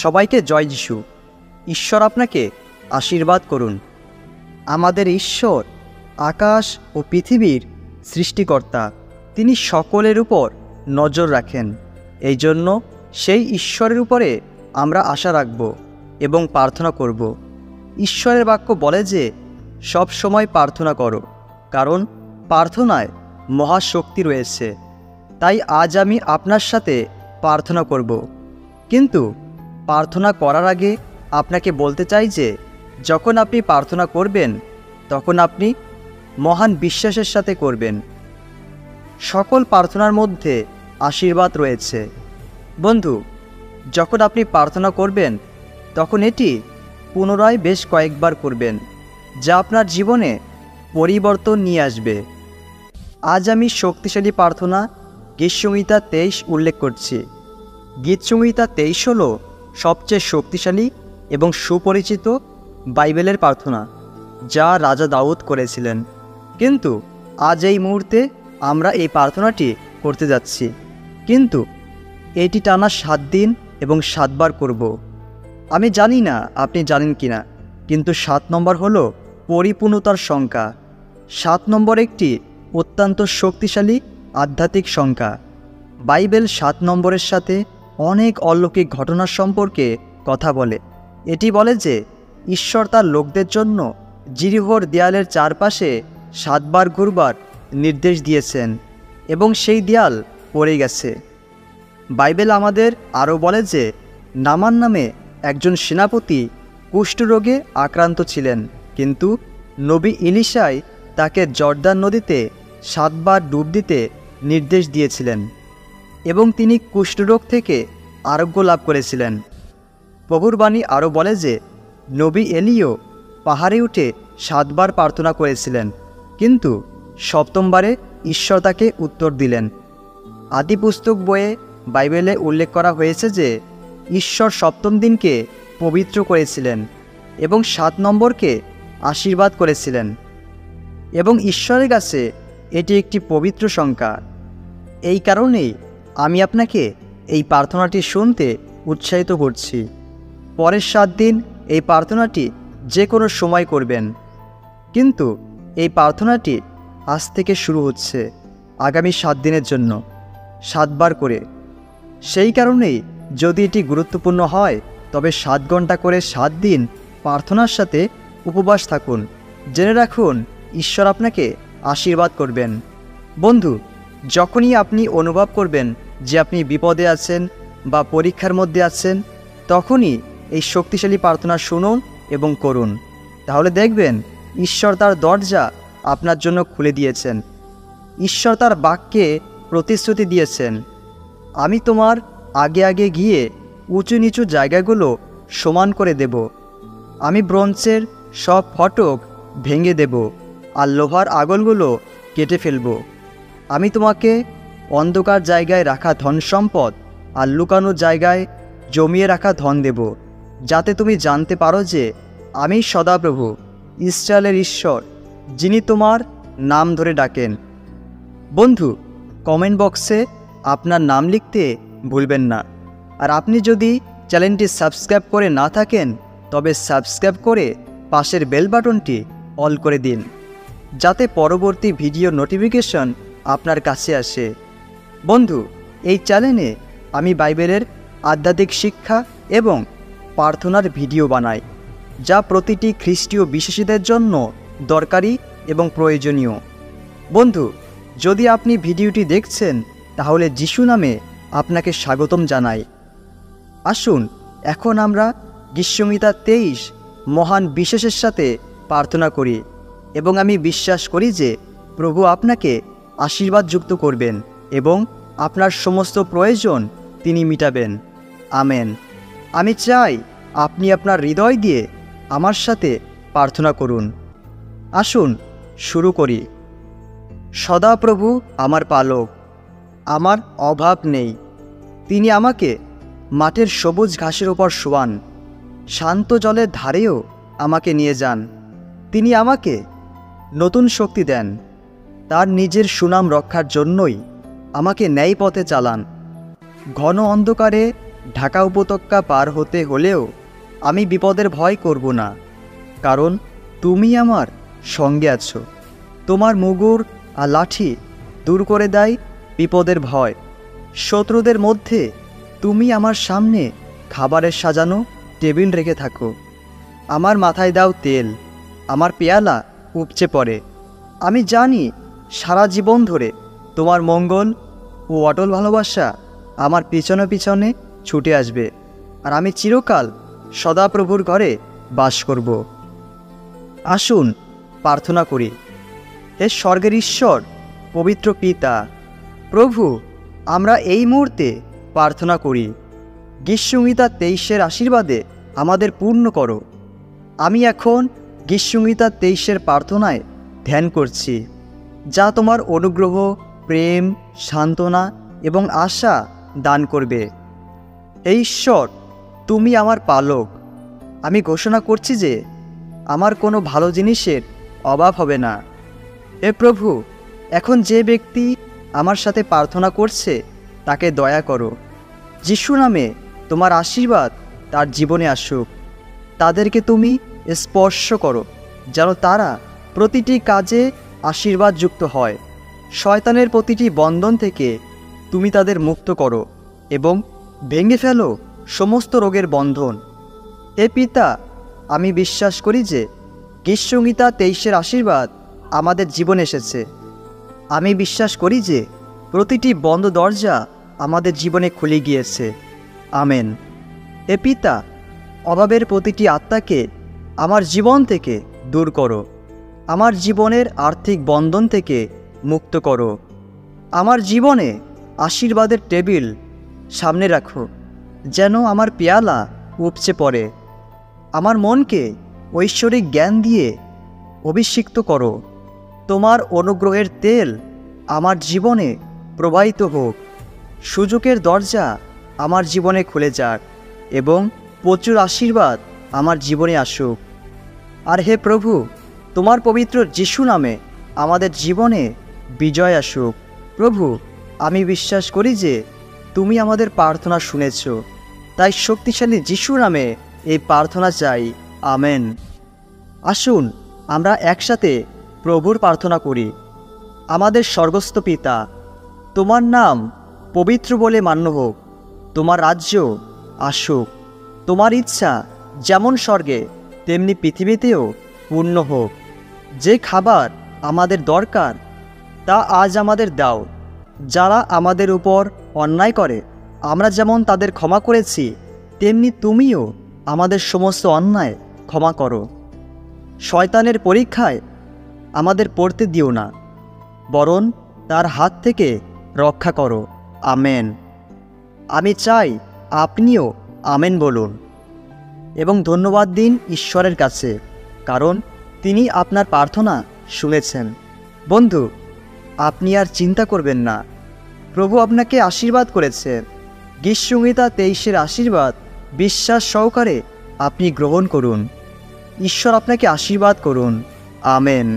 সবাইকে জয় যিশু। ঈশ্বর আপনাকে আশীর্বাদ করুন। আমাদের ঈশ্বর আকাশ ও পৃথিবীর সৃষ্টিকর্তা। তিনি সকলের উপর নজর রাখেন। এই জন্য সেই ঈশ্বরের উপরে আমরা আশা রাখব এবং প্রার্থনা করব। ঈশ্বরের বাক্য বলে যে সব সময় প্রার্থনা করো, কারণ প্রার্থনায় মহাশক্তি রয়েছে। তাই আজ আমি আপনার সাথে প্রার্থনা করব। কিন্তু প্রার্থনা করার আগে আপনাকে বলতে চাই যে যখন আপনি প্রার্থনা করবেন তখন আপনি মহান বিশ্বাসের সাথে করবেন। সকল প্রার্থনার মধ্যে আশীর্বাদ রয়েছে। বন্ধু, যখন আপনি প্রার্থনা করবেন তখন এটি পুনরায় বেশ কয়েকবার করবেন, যা আপনার জীবনে পরিবর্তন নিয়ে আসবে। আজ আমি শক্তিশালী প্রার্থনা গীতসংহিতা 23 উল্লেখ করছি। গীতসংহিতা 23 হল সবচেয়ে শক্তিশালী এবং সুপরিচিত বাইবেলের প্রার্থনা, যা রাজা দাউদ করেছিলেন। কিন্তু আজ এই মুহূর্তে আমরা এই প্রার্থনাটি করতে যাচ্ছি, কিন্তু এটি টানা 7 দিন এবং 7 বার করব। আমি জানি না আপনি জানেন কিনা, কিন্তু 7 নম্বর হলো পরিপূর্ণতার সংখ্যা। 7 নম্বর একটি অত্যন্ত শক্তিশালী আধ্যাত্মিক সংখ্যা। বাইবেল 7 নম্বরের সাথে অনেক অলৌকিক ঘটনার সম্পর্কে কথা বলে। এটি বলে যে ঈশ্বর তার লোকদের জন্য জিরিহোর দেয়ালের চারপাশে 7 বার ঘুরবার নির্দেশ দিয়েছেন এবং সেই দেয়াল পড়ে গেছে। বাইবেল আমাদের আরও বলে যে নামান নামে একজন সেনাপতি কুষ্ঠরোগে আক্রান্ত ছিলেন, কিন্তু নবী ইলিশাই তাকে জর্দান নদীতে 7 বার ডুব দিতে নির্দেশ দিয়েছিলেন এবং তিনি কুষ্ঠরোগ থেকে আরোগ্য লাভ করেছিলেন। প্রভুর বাণী আরও বলে যে নবী এলিও পাহাড়ে উঠে 7 বার প্রার্থনা করেছিলেন, কিন্তু 7মবারে ঈশ্বর তাকে উত্তর দিলেন। আদি পুস্তক বইয়ে বাইবেলে উল্লেখ করা হয়েছে যে ঈশ্বর 7ম দিনকে পবিত্র করেছিলেন এবং 7 নম্বরকে আশীর্বাদ করেছিলেন, এবং ঈশ্বরের কাছে এটি একটি পবিত্র সংখ্যা। এই কারণেই আমি আপনাকে এই প্রার্থনাটি শুনতে উৎসাহিত করছি। পরের 7 দিন এই প্রার্থনাটি যে কোনো সময় করবেন, কিন্তু এই প্রার্থনাটি আজ থেকে শুরু হচ্ছে আগামী 7 দিনের জন্য 7 বার করে। সেই কারণেই যদি এটি গুরুত্বপূর্ণ হয় তবে 7 ঘন্টা করে 7 দিন প্রার্থনার সাথে উপবাস থাকুন। জেনে রাখুন, ঈশ্বর আপনাকে আশীর্বাদ করবেন। বন্ধু, যখনই আপনি অনুভব করবেন যে আপনি বিপদে আছেন বা পরীক্ষার মধ্যে আছেন, তখনই এই শক্তিশালী প্রার্থনা শুনুন এবং করুন। তাহলে দেখবেন ঈশ্বর তার দরজা আপনার জন্য খুলে দিয়েছেন। ঈশ্বর তার বাক্যে প্রতিশ্রুতি দিয়েছেন, আমি তোমার আগে আগে গিয়ে উঁচু নিচু জায়গাগুলো সমান করে দেব। আমি ব্রোঞ্জের সব ফটক ভেঙে দেব আর লোহার আগলগুলো কেটে ফেলব। আমি তোমাকে অন্ধকার জায়গায় রাখা ধন সম্পদ আর লুকানো জায়গায় জমিয়ে রাখা ধন দেব, যাতে তুমি জানতে পারো যে আমি সদাপ্রভু ইসরায়েলের ঈশ্বর, যিনি তোমার নাম ধরে ডাকেন। বন্ধু, কমেন্ট বক্সে আপনার নাম লিখতে ভুলবেন না। আর আপনি যদি চ্যানেলটি সাবস্ক্রাইব করে না থাকেন তবে সাবস্ক্রাইব করে পাশের বেল বাটনটি অল করে দিন, যাতে পরবর্তী ভিডিও নোটিফিকেশন আপনার কাছে আসে। বন্ধু, এই চ্যানেলে আমি বাইবেলের আধ্যাত্মিক শিক্ষা এবং প্রার্থনার ভিডিও বানাই, যা প্রতিটি খ্রিস্টীয় বিশ্বাসীদের জন্য দরকারি এবং প্রয়োজনীয়। বন্ধু, যদি আপনি ভিডিওটি দেখছেন তাহলে যিশু নামে আপনাকে স্বাগতম জানাই। আসুন এখন আমরা গীতসংহিতা 23 মহান বিশ্বাসের সাথে প্রার্থনা করি, এবং আমি বিশ্বাস করি যে প্রভু আপনাকে আশীর্বাদযুক্ত করবেন এবং আপনার সমস্ত প্রয়োজন তিনি মিটাবেন। আমেন। আমি চাই আপনি আপনার হৃদয় দিয়ে আমার সাথে প্রার্থনা করুন। আসুন শুরু করি। সদাপ্রভু আমার পালক, আমার অভাব নেই। তিনি আমাকে মাঠের সবুজ ঘাসের ওপর শোয়ান, শান্ত জলের ধারেও আমাকে নিয়ে যান। তিনি আমাকে নতুন শক্তি দেন, তার নিজের সুনাম রক্ষার জন্যই আমাকে ন্যায় পথে চালান। ঘন অন্ধকারে ঢাকা উপত্যকা পার হতে হলেও আমি বিপদের ভয় করব না, কারণ তুমি আমার সঙ্গে আছো। তোমার মুগুর আর লাঠি দূর করে দেয় বিপদের ভয়। শত্রুদের মধ্যে তুমি আমার সামনে খাবারের সাজানো টেবিল রেখে থাকো। আমার মাথায় দাও তেল, আমার পেয়ালা উপচে পড়ে। আমি জানি সারা জীবন ধরে তোমার মঙ্গল ও অটল ভালোবাসা আমার পিছনে পিছনে ছুটে আসবে, আর আমি চিরকাল সদাপ্রভুর ঘরে বাস করব। আসুন প্রার্থনা করি। হে স্বর্গের ঈশ্বর, পবিত্র পিতা, প্রভু, আমরা এই মুহূর্তে প্রার্থনা করি, গীতসংহিতা 23-এর আশীর্বাদে আমাদের পূর্ণ করো। আমি এখন গীতসংহিতা 23-এর প্রার্থনায় ধ্যান করছি, যা তোমার অনুগ্রহ, প্রেম, সান্ত্বনা এবং আশা দান করবে। হে ঈশ্বর, তুমি আমার পালক। আমি ঘোষণা করছি যে আমার কোনো ভালো জিনিসের অভাব হবে না। হে প্রভু, এখন যে ব্যক্তি আমার সাথে প্রার্থনা করছে তাকে দয়া করো। যিশু নামে তোমার আশীর্বাদ তার জীবনে আসুক। তাদেরকে তুমি স্পর্শ করো, যেন তারা প্রতিটি কাজে আশীর্বাদযুক্ত হয়। শয়তানের প্রতিটি বন্ধন থেকে তুমি তাদের মুক্ত করো এবং ভেঙে ফেলো সমস্ত রোগের বন্ধন। হে পিতা, আমি বিশ্বাস করি যে গীতসংহিতা 23-এর আশীর্বাদ আমাদের জীবনে এসেছে। আমি বিশ্বাস করি যে প্রতিটি বন্ধ দরজা আমাদের জীবনে খুলে গিয়েছে। আমেন। হে পিতা, অভাবের প্রতিটি আত্মাকে আমার জীবন থেকে দূর করো। আমার জীবনের আর্থিক বন্ধন থেকে মুক্ত করো। আমার জীবনে আশীর্বাদের টেবিল সামনে রাখো, যেন আমার পেয়ালা উপচে পড়ে। আমার মনকে ঐশ্বরিক জ্ঞান দিয়ে অভিষিক্ত করো। তোমার অনুগ্রহের তেল আমার জীবনে প্রবাহিত হোক। সুযোগের দরজা আমার জীবনে খুলে যাক এবং প্রচুর আশীর্বাদ আমার জীবনে আসুক। আর হে প্রভু, তোমার পবিত্র যিশু নামে আমাদের জীবনে বিজয় আসুক। প্রভু, আমি বিশ্বাস করি যে তুমি আমাদের প্রার্থনা শুনেছ, তাই শক্তিশালী যিশু নামে এই প্রার্থনা চাই। আমেন। আসুন আমরা একসাথে প্রভুর প্রার্থনা করি। আমাদের স্বর্গস্থ পিতা, তোমার নাম পবিত্র বলে মান্য হোক। তোমার রাজ্য আসুক। তোমার ইচ্ছা যেমন স্বর্গে তেমনি পৃথিবীতেও পূর্ণ হোক। যে খাবার আমাদের দরকার তা আজ আমাদের দাও। যারা আমাদের উপর অন্যায় করে আমরা যেমন তাদের ক্ষমা করেছি, তেমনি তুমিও আমাদের সমস্ত অন্যায় ক্ষমা করো। শয়তানের পরীক্ষায় আমাদের পড়তে দিও না, বরং তার হাত থেকে রক্ষা করো। আমেন। আমি চাই আপনিও আমেন বলুন এবং ধন্যবাদ দিন ঈশ্বরের কাছে, কারণ তিনি আপনার প্রার্থনা শুনেছেন। বন্ধু, আপনি আর চিন্তা করবেন না, প্রভু আপনাকে আশীর্বাদ করেছেন। গীতসংহিতা 23-এর আশীর্বাদ বিশ্বাস সহকারে আপনি গ্রহণ করুন। ঈশ্বর আপনাকে আশীর্বাদ করুন। আমেন।